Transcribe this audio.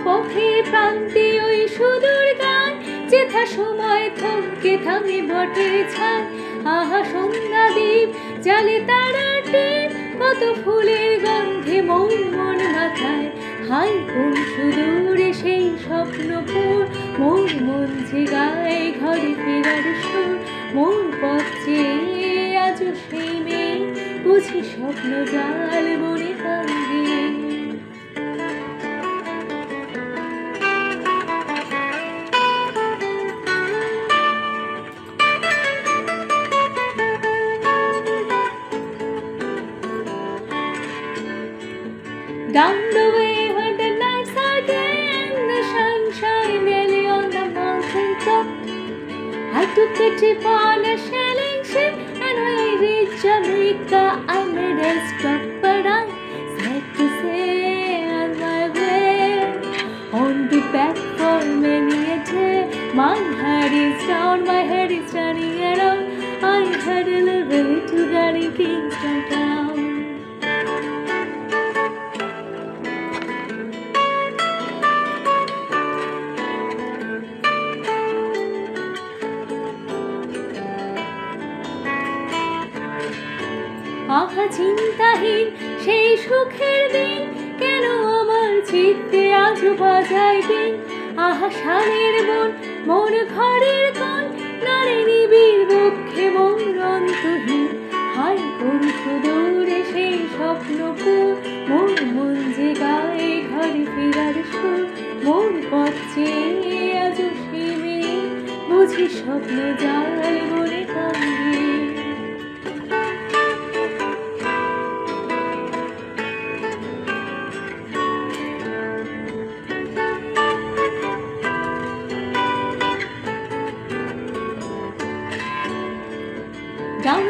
পথের প্রান্তে ওই সুদূর গান, যেথা সময় থমকে থামে বটের ছায়। আহা সন্ধ্যা দ্বীপ জালে তারার টিপ, কত ফুলের গন্ধে মন মন মাথায়। হাই কোন সুদূরে সেই স্বপ্নপুর, মোর মন যে গায়ে ঘরে ফেরার সুর। মোর পথ চেয়ে আজও সেই মেয়ে, বুঝি স্বপ্ন জাল মনে কান্দে। Down the way where the nights are gay and the sunshine nearly on the mountain top, I took a trip on a sailing ship, and when I reached Jamaica I made a stop. But I sad to say on my way, won't be back for many a day. My head is down, my head is turning around. I had a little to get in Kingston town. আহা চিন্তাহীন সেই সুখের দিন, কেন আমার চিত্তে আজও বাজায় বিন। আহা শালের বন মোর ঘরের কোণ, নারে নিবিড় বক্ষে মোর অন্তহীন। হাই কোন সুদূরে সেই স্বপ্নপুর, মোর মন যে গায়ে ঘরে ফেরার সুর। মোর পথ চেয়ে আজও সেই মেয়ে, বুঝি স্বপ্ন জাল মনে কান্দে। Down